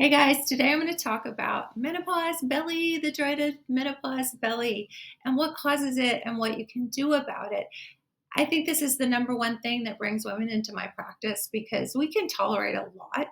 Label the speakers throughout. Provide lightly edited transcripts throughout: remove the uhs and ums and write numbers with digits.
Speaker 1: Hey guys, today I'm going to talk about menopause belly, the dreaded menopause belly, and what causes it and what you can do about it. I think this is the number one thing that brings women into my practice because we can tolerate a lot,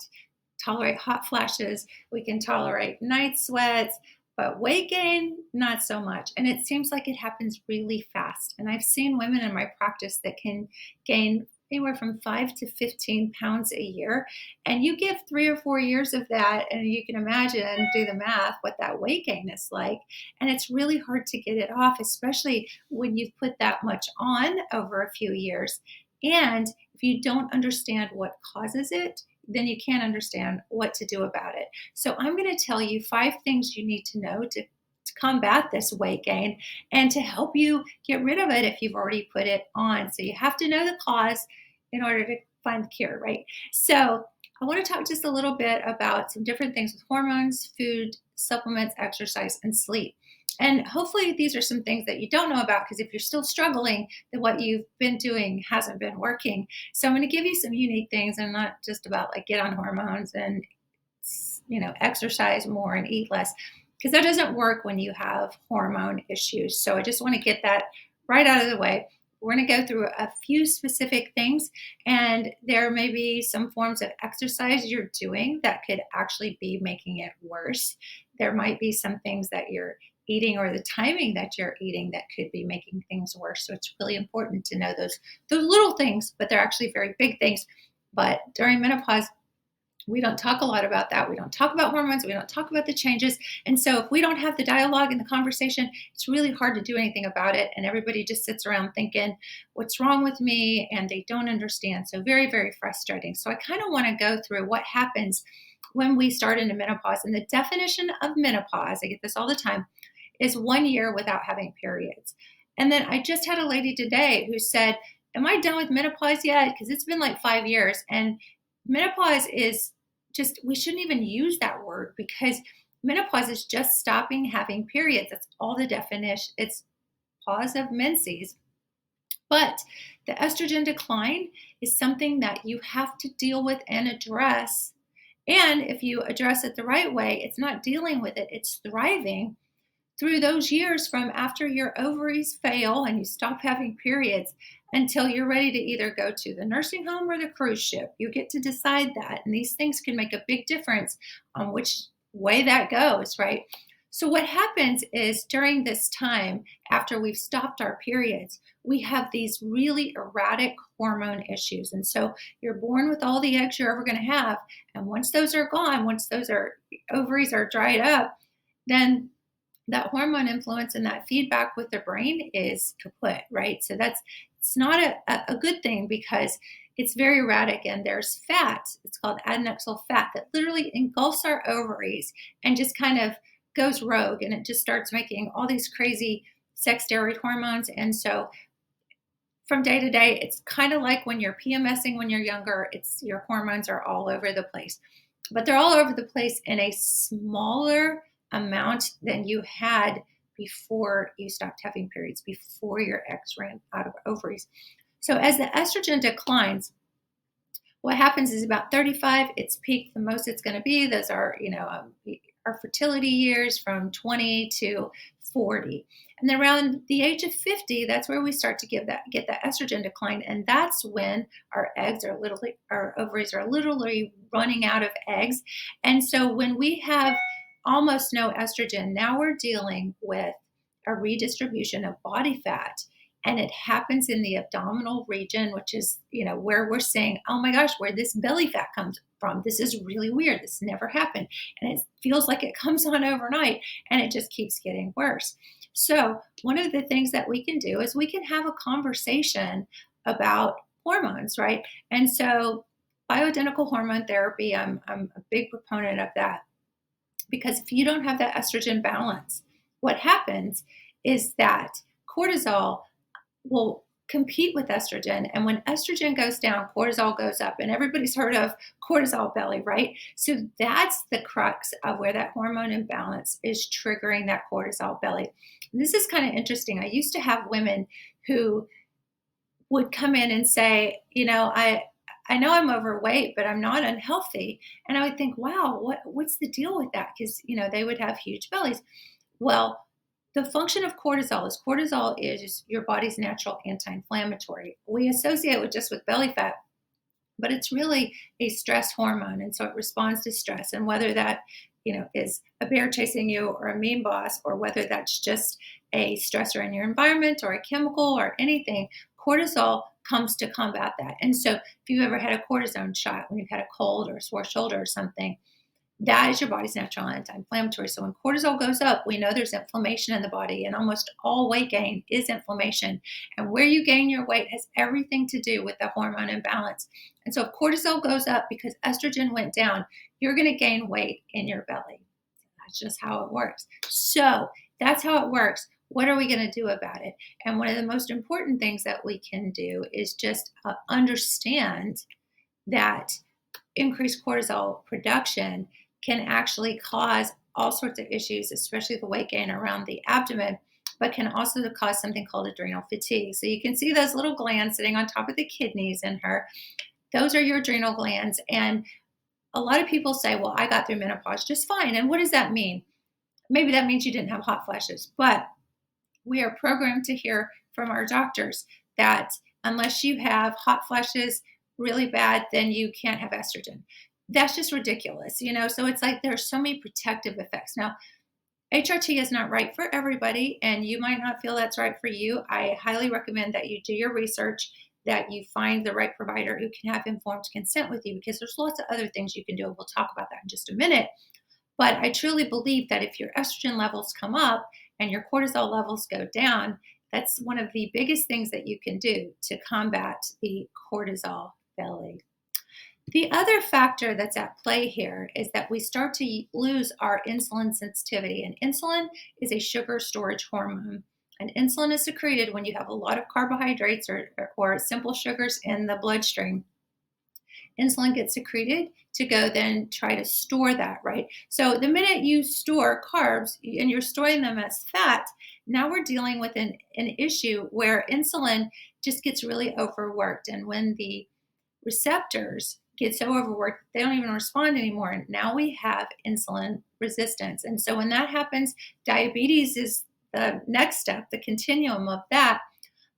Speaker 1: tolerate hot flashes, we can tolerate night sweats, but weight gain, not so much. And it seems like it happens really fast. And I've seen women in my practice that can gain anywhere from 5 to 15 pounds a year. And you give 3 or 4 years of that, and you can imagine, do the math, what that weight gain is like. And it's really hard to get it off, especially when you've put that much on over a few years. And if you don't understand what causes it, then you can't understand what to do about it. So I'm going to tell you 5 things you need to know to combat this weight gain and to help you get rid of it if you've already put it on. So you have to know the cause in order to find the cure, right? So I want to talk just a little bit about some different things with hormones, food, supplements, exercise, and sleep. And hopefully these are some things that you don't know about, because if you're still struggling, then what you've been doing hasn't been working. So I'm going to give you some unique things, and not just about like get on hormones and exercise more and eat less, because that doesn't work when you have hormone issues. So I just want to get that right out of the way. We're going to go through a few specific things, and there may be some forms of exercise you're doing that could actually be making it worse. There might be some things that you're eating or the timing that you're eating that could be making things worse. So it's really important to know those little things, but they're actually very big things. But during menopause, we don't talk a lot about that. We don't talk about hormones. We don't talk about the changes. And so if we don't have the dialogue and the conversation, it's really hard to do anything about it. And everybody just sits around thinking, what's wrong with me? And they don't understand. So very, very frustrating. So I kind of want to go through what happens when we start into menopause. And the definition of menopause, I get this all the time, is 1 year without having periods. And then I just had a lady today who said, am I done with menopause yet? Because it's been like 5 years. And menopause is just, we shouldn't even use that word, because menopause is just stopping having periods. That's all the definition. It's pause of menses. But the estrogen decline is something that you have to deal with and address. And if you address it the right way, it's not dealing with it, it's thriving through those years from after your ovaries fail and you stop having periods until you're ready to either go to the nursing home or the cruise ship. You get to decide that. And these things can make a big difference on which way that goes, right? So what happens is during this time, after we've stopped our periods, we have these really erratic hormone issues. And so you're born with all the eggs you're ever going to have. And once those are gone, once those ovaries are dried up, then that hormone influence and that feedback with the brain is kaput, right? So it's not a good thing, because it's very erratic, and there's fat. It's called adnexal fat that literally engulfs our ovaries and just kind of goes rogue, and it just starts making all these crazy sex steroid hormones. And so from day to day, it's kind of like when you're PMSing when you're younger, it's your hormones are all over the place, but they're all over the place in a smaller amount than you had before you stopped having periods, before your eggs ran out of ovaries. So as the estrogen declines, what happens is about 35, it's peaked the most it's going to be. Those are, our fertility years from 20 to 40. And then around the age of 50, that's where we start to get that estrogen decline. And that's when our ovaries are literally running out of eggs. And so when we have almost no estrogen, now we're dealing with a redistribution of body fat. And it happens in the abdominal region, which is, where we're saying, oh my gosh, where this belly fat comes from. This is really weird. This never happened. And it feels like it comes on overnight, and it just keeps getting worse. So one of the things that we can do is we can have a conversation about hormones, right? And so bioidentical hormone therapy, I'm a big proponent of that, because if you don't have that estrogen balance, what happens is that cortisol will compete with estrogen. And when estrogen goes down, cortisol goes up. And everybody's heard of cortisol belly, right? So that's the crux of where that hormone imbalance is triggering that cortisol belly. And this is kind of interesting. I used to have women who would come in and say, I know I'm overweight, but I'm not unhealthy. And I would think, wow, what's the deal with that? Because, they would have huge bellies. Well, the function of cortisol is your body's natural anti-inflammatory. We associate it just with belly fat, but it's really a stress hormone. And so it responds to stress. And whether that, is a bear chasing you or a mean boss, or whether that's just a stressor in your environment or a chemical or anything, cortisol comes to combat that. And so if you've ever had a cortisone shot when you've had a cold or a sore shoulder or something, that is your body's natural anti-inflammatory. So when cortisol goes up, we know there's inflammation in the body, and almost all weight gain is inflammation. And where you gain your weight has everything to do with the hormone imbalance. And so if cortisol goes up because estrogen went down, you're going to gain weight in your belly. That's just how it works. So that's how it works. What are we going to do about it? And one of the most important things that we can do is just understand that increased cortisol production can actually cause all sorts of issues, especially the weight gain around the abdomen, but can also cause something called adrenal fatigue. So you can see those little glands sitting on top of the kidneys in her. Those are your adrenal glands. And a lot of people say, well, I got through menopause just fine. And what does that mean? Maybe that means you didn't have hot flashes, but we are programmed to hear from our doctors that unless you have hot flashes really bad, then you can't have estrogen. That's just ridiculous, So it's like there's so many protective effects. Now, HRT is not right for everybody, and you might not feel that's right for you. I highly recommend that you do your research, that you find the right provider who can have informed consent with you, because there's lots of other things you can do. We'll talk about that in just a minute. But I truly believe that if your estrogen levels come up and your cortisol levels go down, that's one of the biggest things that you can do to combat the cortisol belly. The other factor that's at play here is that we start to lose our insulin sensitivity. And insulin is a sugar storage hormone. And insulin is secreted when you have a lot of carbohydrates or simple sugars in the bloodstream. Insulin gets secreted to go then try to store that, right? So the minute you store carbs and you're storing them as fat, now we're dealing with an issue where insulin just gets really overworked. And when the receptors get so overworked, they don't even respond anymore. And now we have insulin resistance. And so when that happens, diabetes is the next step, the continuum of that.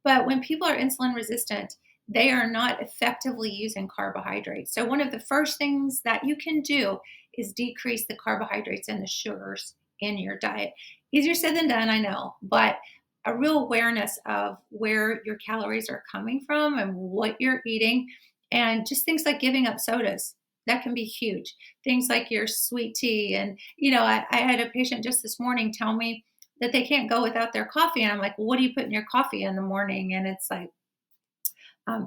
Speaker 1: But when people are insulin resistant, they are not effectively using carbohydrates. So one of the first things that you can do is decrease the carbohydrates and the sugars in your diet. Easier said than done, I know, but a real awareness of where your calories are coming from and what you're eating, and just things like giving up sodas. That can be huge. Things like your sweet tea. And, I had a patient just this morning tell me that they can't go without their coffee. And I'm like, well, what do you put in your coffee in the morning? And it's like,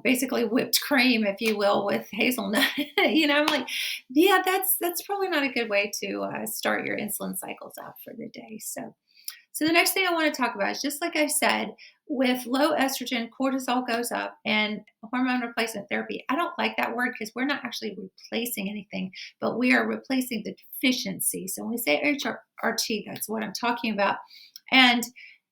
Speaker 1: basically whipped cream, if you will, with hazelnut. I'm like, yeah, that's probably not a good way to start your insulin cycles out for the day. So the next thing I want to talk about is, just like I said, with low estrogen, cortisol goes up, and hormone replacement therapy. I don't like that word because we're not actually replacing anything, but we are replacing the deficiency. So when we say HRT, that's what I'm talking about. And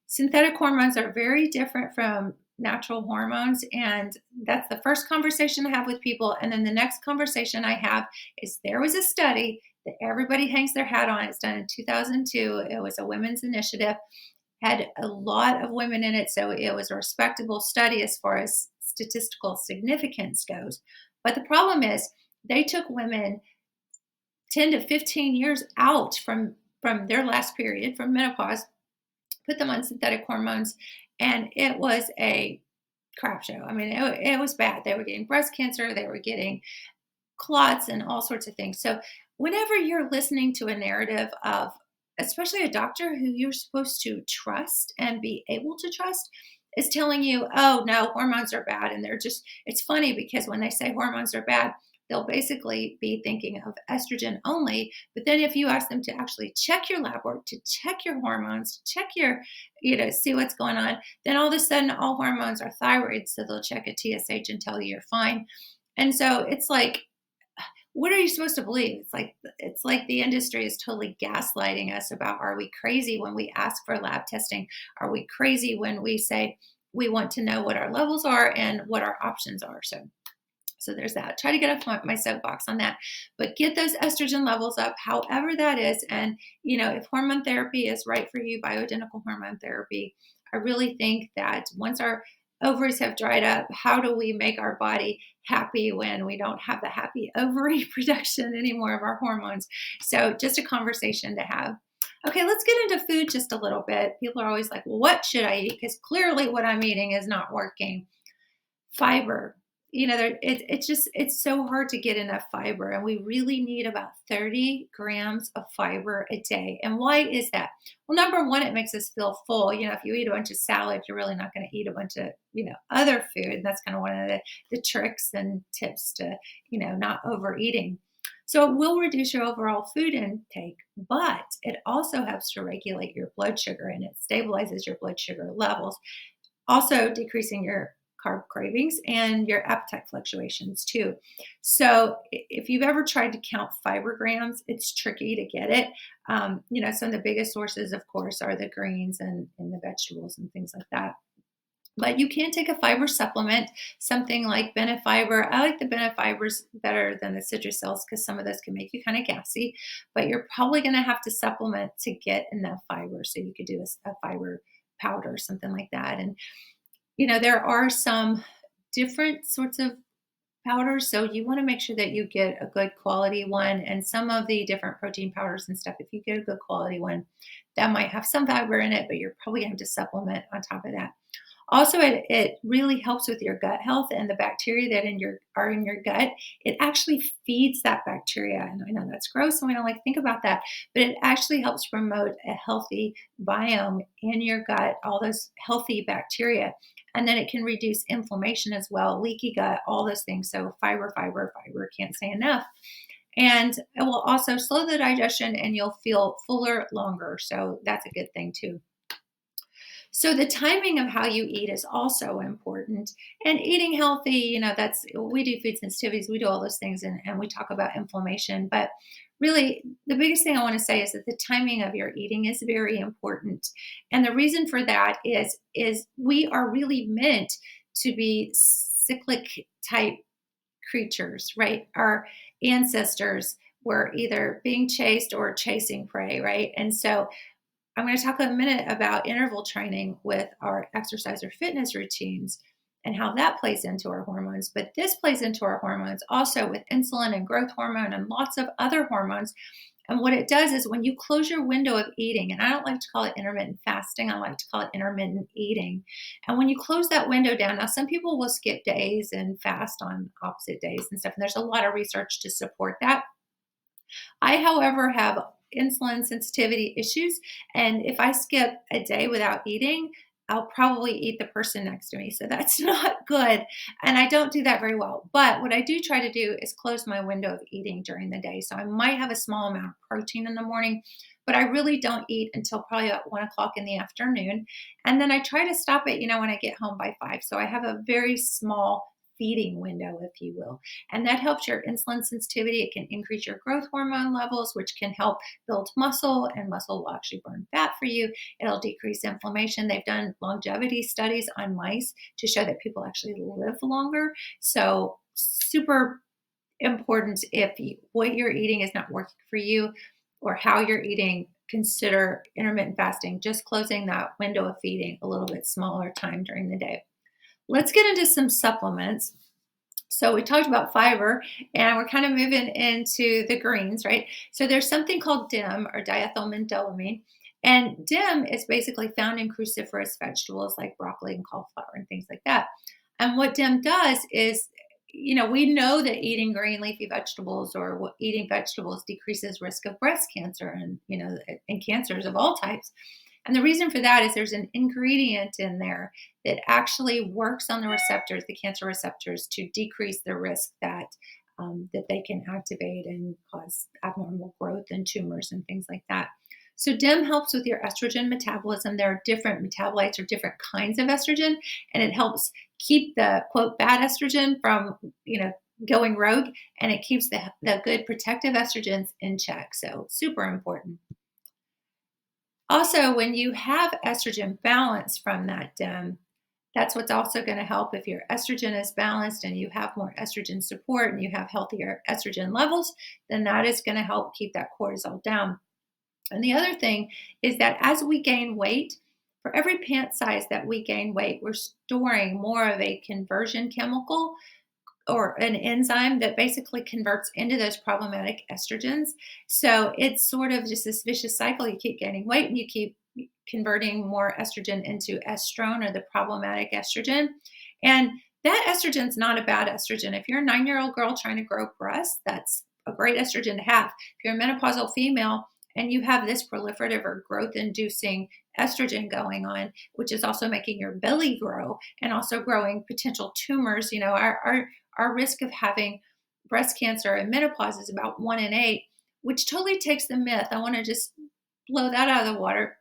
Speaker 1: synthetic hormones are very different from natural hormones. And that's the first conversation I have with people. And then the next conversation I have is, there was a study that everybody hangs their hat on. It's done in 2002. It was a women's initiative, had a lot of women in it. So it was a respectable study as far as statistical significance goes. But the problem is, they took women 10 to 15 years out from their last period, from menopause, put them on synthetic hormones, and it was a crap show. I mean, it was bad. They were getting breast cancer, they were getting clots and all sorts of things. So whenever you're listening to a narrative of, especially a doctor who you're supposed to trust and be able to trust, is telling you, oh no, hormones are bad. And it's funny because when they say hormones are bad, they'll basically be thinking of estrogen only. But then if you ask them to actually check your lab work, to check your hormones, to check your, see what's going on, then all of a sudden all hormones are thyroid. So they'll check a TSH and tell you you're fine. And so it's like, what are you supposed to believe? It's like the industry is totally gaslighting us about, are we crazy when we ask for lab testing? Are we crazy when we say we want to know what our levels are and what our options are? So So there's that. Try to get off my soapbox on that, but get those estrogen levels up, however that is. And, if hormone therapy is right for you, bioidentical hormone therapy, I really think that once our ovaries have dried up, how do we make our body happy when we don't have the happy ovary production anymore of our hormones? So just a conversation to have. Okay, let's get into food just a little bit. People are always like, well, what should I eat? Because clearly what I'm eating is not working. Fiber. It's so hard to get enough fiber, and we really need about 30 grams of fiber a day. And why is that? Well, number one, it makes us feel full. If you eat a bunch of salad, you're really not going to eat a bunch of, other food. And that's kind of one of the tricks and tips to, not overeating. So it will reduce your overall food intake, but it also helps to regulate your blood sugar, and it stabilizes your blood sugar levels, also decreasing your carb cravings and your appetite fluctuations too. So if you've ever tried to count fiber grams, it's tricky to get it. Some of the biggest sources, of course, are the greens and the vegetables and things like that. But you can take a fiber supplement, something like Benefiber. I like the Benefibers better than the Citrusils because some of those can make you kind of gassy, but you're probably going to have to supplement to get enough fiber. So you could do a fiber powder, something like that. And there are some different sorts of powders, so you want to make sure that you get a good quality one. And some of the different protein powders and stuff, if you get a good quality one, that might have some fiber in it, but you're probably going to have to supplement on top of that. Also, it really helps with your gut health and the bacteria that are in your gut. It actually feeds that bacteria. And I know that's gross and we don't like to think about that, but it actually helps promote a healthy biome in your gut, all those healthy bacteria. And then it can reduce inflammation as well, leaky gut, all those things. So fiber, fiber, fiber, can't say enough. And it will also slow the digestion and you'll feel fuller longer. So that's a good thing too. So the timing of how you eat is also important. And eating healthy, we do food sensitivities, we do all those things, and we talk about inflammation. But really, the biggest thing I want to say is that the timing of your eating is very important. And the reason for that is we are really meant to be cyclic type creatures, right? Our ancestors were either being chased or chasing prey, right? And so I'm going to talk a minute about interval training with our exercise or fitness routines and how that plays into our hormones. But this plays into our hormones also with insulin and growth hormone and lots of other hormones. And what it does is when you close your window of eating, and I don't like to call it intermittent fasting, I like to call it intermittent eating. And when you close that window down, now some people will skip days and fast on opposite days and stuff. And there's a lot of research to support that. I, however, have insulin sensitivity issues. And if I skip a day without eating, I'll probably eat the person next to me. So that's not good. And I don't do that very well. But what I do try to do is close my window of eating during the day. So I might have a small amount of protein in the morning, but I really don't eat until probably about 1 o'clock in the afternoon. And then I try to stop it, when I get home by 5. So I have a very small feeding window, if you will. And that helps your insulin sensitivity. It can increase your growth hormone levels, which can help build muscle, and muscle will actually burn fat for you. It'll decrease inflammation. They've done longevity studies on mice to show that people actually live longer. So super important. If what you're eating is not working for you or how you're eating, consider intermittent fasting, just closing that window of feeding a little bit smaller time during the day. Let's get into some supplements. So we talked about fiber and we're kind of moving into the greens, right? So there's something called DIM or diethylmendolamine. And DIM is basically found in cruciferous vegetables like broccoli and cauliflower and things like that. And what DIM does is, we know that eating green leafy vegetables or eating vegetables decreases risk of breast cancer and cancers of all types. And the reason for that is there's an ingredient in there that actually works on the receptors, the cancer receptors, to decrease the risk that they can activate and cause abnormal growth and tumors and things like that. So DIM helps with your estrogen metabolism. There are different metabolites or different kinds of estrogen, and it helps keep the, quote, bad estrogen from, going rogue, and it keeps the good protective estrogens in check. So super important. Also, when you have estrogen balance from that DIM, That's what's also going to help if your estrogen is balanced and you have more estrogen support and you have healthier estrogen levels, then that is going to help keep that cortisol down. And the other thing is that as we gain weight, for every pant size that we gain weight, we're storing more of a conversion chemical or an enzyme that basically converts into those problematic estrogens. So it's sort of just this vicious cycle. You keep gaining weight and you keep converting more estrogen into estrone or the problematic estrogen. And that estrogen's not a bad estrogen. If you're a 9-year-old girl trying to grow breasts, that's a great estrogen to have. If you're a menopausal female and you have this proliferative or growth inducing estrogen going on, which is also making your belly grow and also growing potential tumors, our risk of having breast cancer and menopause is about 1 in 8, which totally takes the myth. I want to just blow that out of the water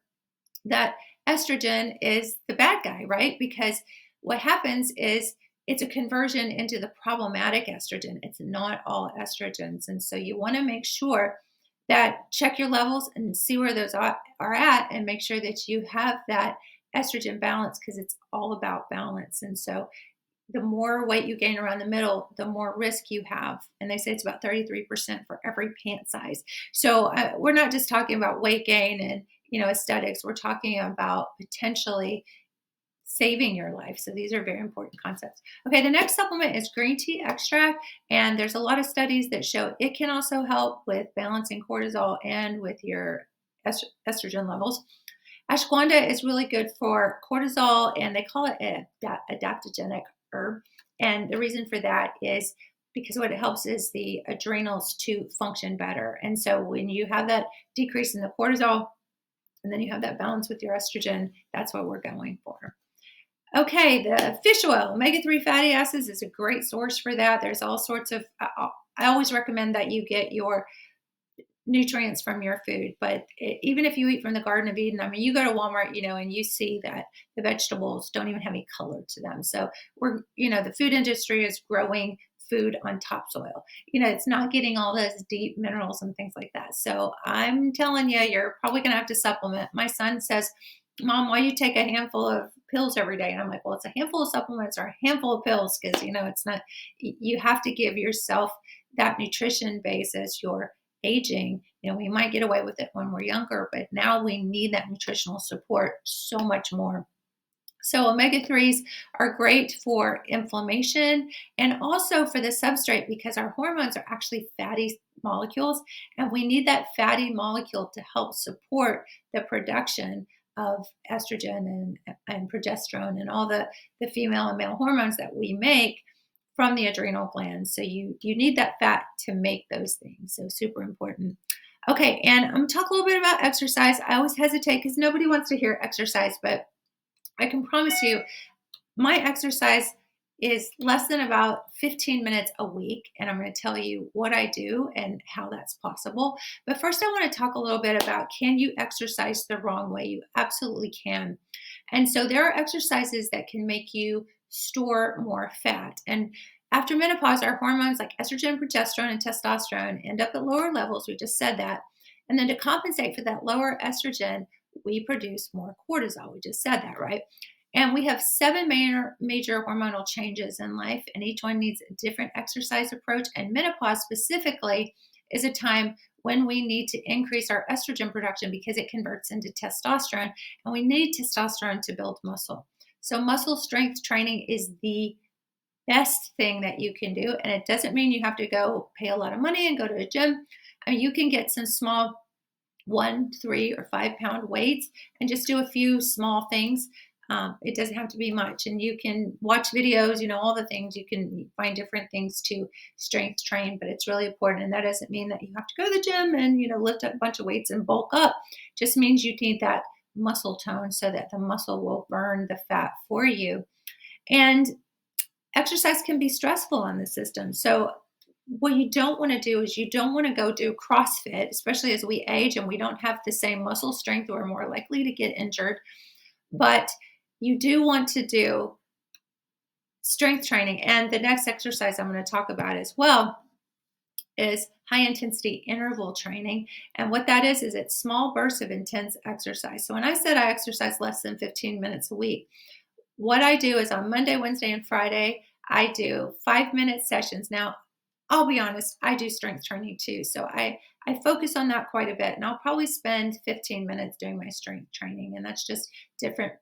Speaker 1: that estrogen is the bad guy, right? Because what happens is it's a conversion into the problematic estrogen. It's not all estrogens. And so you want to make sure that check your levels and see where those are at and make sure that you have that estrogen balance because it's all about balance. And so the more weight you gain around the middle, the more risk you have. And they say it's about 33% for every pant size. So we're not just talking about weight gain and aesthetics. We're talking about potentially saving your life. So these are very important concepts. Okay, the next supplement is green tea extract. And there's a lot of studies that show it can also help with balancing cortisol and with your estrogen levels. Ashwagandha is really good for cortisol, and they call it an adaptogenic herb. And the reason for that is because what it helps is the adrenals to function better. And so when you have that decrease in the cortisol, and then you have that balance with your estrogen, that's what we're going for. Okay, the fish oil, omega-3 fatty acids is a great source for that. There's all sorts of, I always recommend that you get your nutrients from your food. But even if you eat from the Garden of Eden, I mean, you go to Walmart, and you see that the vegetables don't even have any color to them. So the food industry is growing food on topsoil. It's not getting all those deep minerals and things like that. So I'm telling you, you're probably going to have to supplement. My son says, Mom, why do you take a handful of pills every day? And I'm like, well, it's a handful of supplements or a handful of pills because, it's not, you have to give yourself that nutrition base as you're aging. We might get away with it when we're younger, but now we need that nutritional support so much more. So omega-3s are great for inflammation and also for the substrate because our hormones are actually fatty molecules, and we need that fatty molecule to help support the production of estrogen and progesterone and all the female and male hormones that we make from the adrenal glands. So you need that fat to make those things. So super important. Okay, and I'm going to talk a little bit about exercise. I always hesitate because nobody wants to hear exercise, but I can promise you my exercise is less than about 15 minutes a week, and I'm going to tell you what I do and how that's possible. But first, I want to talk a little bit about, can you exercise the wrong way? You absolutely can. And so there are exercises that can make you store more fat. And after menopause, our hormones like estrogen, progesterone, and testosterone end up at lower levels. We just said that. And then to compensate for that lower estrogen, we produce more cortisol. We just said that, right? And we have 7 major hormonal changes in life, and each one needs a different exercise approach. And menopause specifically is a time when we need to increase our estrogen production because it converts into testosterone, and we need testosterone to build muscle. So muscle strength training is the best thing that you can do. And it doesn't mean you have to go pay a lot of money and go to a gym. I mean, you can get some small 1, 3, or 5 pound weights and just do a few small things. It doesn't have to be much. And you can watch videos, all the things. You can find different things to strength train, but it's really important. And that doesn't mean that you have to go to the gym and, lift up a bunch of weights and bulk up. It just means you need that muscle tone so that the muscle will burn the fat for you. And exercise can be stressful on the system. So what you don't want to do is you don't want to go do CrossFit, especially as we age and we don't have the same muscle strength. We're more likely to get injured. But you do want to do strength training. And the next exercise I'm going to talk about as well is high intensity interval training. And what that is it's small bursts of intense exercise. So when I said I exercise less than 15 minutes a week, what I do is on Monday, Wednesday, and Friday, I do 5-minute sessions. Now, I'll be honest, I do strength training too. So I focus on that quite a bit. And I'll probably spend 15 minutes doing my strength training. And that's just different,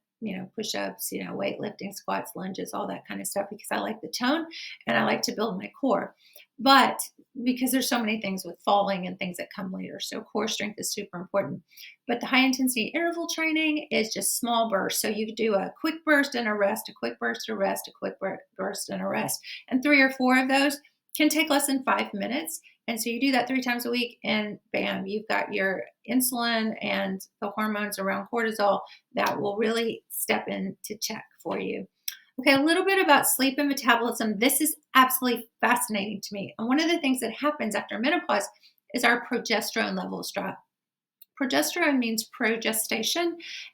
Speaker 1: push-ups, weightlifting, squats, lunges, all that kind of stuff because I like the tone and I like to build my core. But because there's so many things with falling and things that come later. So core strength is super important. But the high intensity interval training is just small bursts. So you do a quick burst and a rest, a quick burst, a rest, a quick burst and a rest. And 3 or 4 of those can take less than 5 minutes. And so you do that 3 times a week and bam, you've got your insulin and the hormones around cortisol that will really step into check for you. Okay, a little bit about sleep and metabolism. This is absolutely fascinating to me. And one of the things that happens after menopause is our progesterone levels drop. Progesterone means progestation,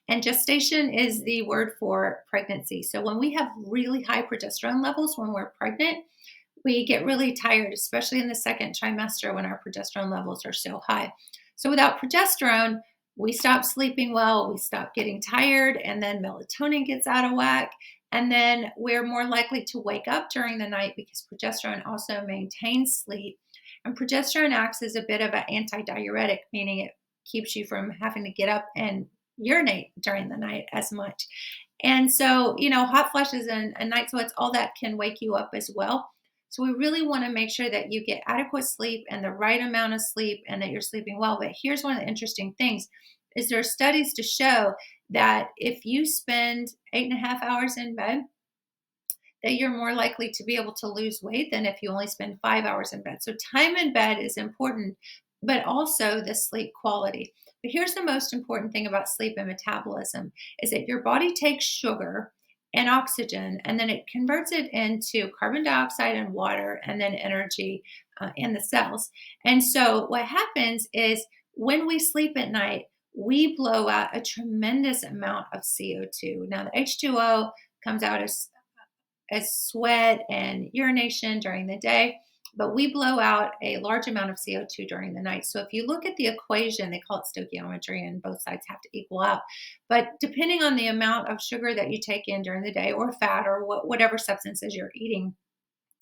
Speaker 1: and gestation is the word for pregnancy. So when we have really high progesterone levels when we're pregnant, we get really tired, especially in the second trimester when our progesterone levels are so high. So without progesterone, we stop sleeping well, we stop getting tired, and then melatonin gets out of whack. And then we're more likely to wake up during the night because progesterone also maintains sleep. And progesterone acts as a bit of an antidiuretic, meaning it keeps you from having to get up and urinate during the night as much. And so, hot flashes and night sweats, all that can wake you up as well. So we really want to make sure that you get adequate sleep and the right amount of sleep and that you're sleeping well. But here's one of the interesting things is there are studies to show that if you spend 8.5 hours in bed, that you're more likely to be able to lose weight than if you only spend 5 hours in bed. So time in bed is important, but also the sleep quality. But here's the most important thing about sleep and metabolism is that your body takes sugar and oxygen, and then it converts it into carbon dioxide and water and then energy in the cells. And so what happens is when we sleep at night, we blow out a tremendous amount of CO2. Now, the H2O comes out as sweat and urination during the day, but we blow out a large amount of CO2 during the night. So if you look at the equation, they call it stoichiometry, and both sides have to equal out. But depending on the amount of sugar that you take in during the day, or fat, or whatever substances you're eating,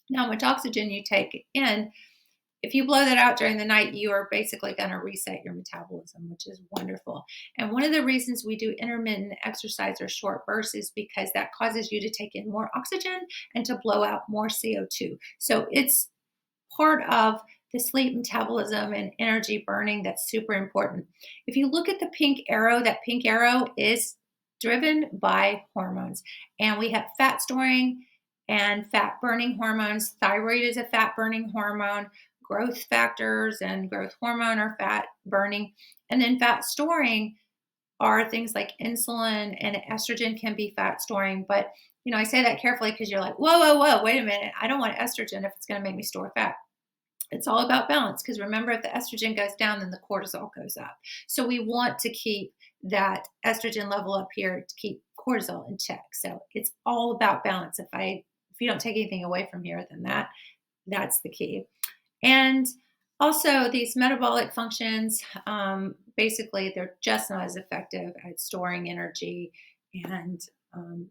Speaker 1: and how much oxygen you take in, if you blow that out during the night, you are basically going to reset your metabolism, which is wonderful. And one of the reasons we do intermittent exercise or short bursts is because that causes you to take in more oxygen and to blow out more CO2. So it's part of the sleep metabolism and energy burning that's super important. If you look at the pink arrow, that pink arrow is driven by hormones. And we have fat storing and fat burning hormones. Thyroid is a fat burning hormone. Growth factors and growth hormone are fat burning. And then fat storing are things like insulin and estrogen can be fat storing. But, I say that carefully because you're like, whoa, wait a minute. I don't want estrogen if it's going to make me store fat. It's all about balance because remember, if the estrogen goes down, then the cortisol goes up. So we want to keep that estrogen level up here to keep cortisol in check. So it's all about balance. If you don't take anything away from here, then that's the key. And also these metabolic functions, basically they're just not as effective at storing energy and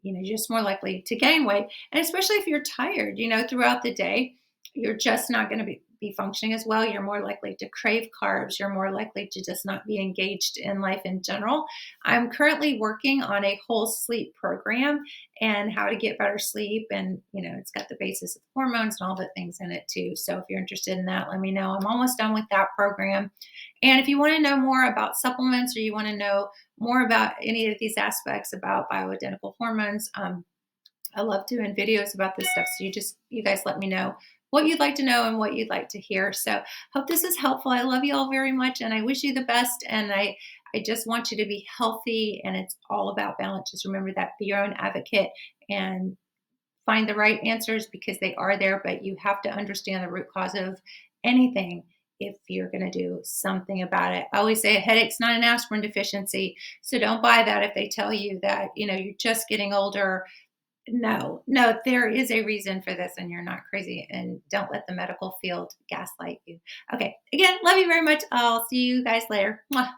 Speaker 1: you're just more likely to gain weight. And especially if you're tired, throughout the day, you're just not going to be functioning as well. You're more likely to crave carbs. You're more likely to just not be engaged in life in general. I'm currently working on a whole sleep program and how to get better sleep. And, it's got the basis of hormones and all the things in it too. So if you're interested in that, let me know. I'm almost done with that program. And if you want to know more about supplements or you want to know more about any of these aspects about bioidentical hormones, I love doing videos about this stuff. So you guys let me know what you'd like to know and what you'd like to hear. So hope this is helpful. I love you all very much and I wish you the best. And I just want you to be healthy and it's all about balance. Just remember that, be your own advocate and find the right answers because they are there, but you have to understand the root cause of anything if you're going to do something about it. I always say a headache's not an aspirin deficiency. So don't buy that if they tell you that, you're just getting older. No, there is a reason for this and you're not crazy and don't let the medical field gaslight you. Okay. Again, love you very much. I'll see you guys later. Mwah.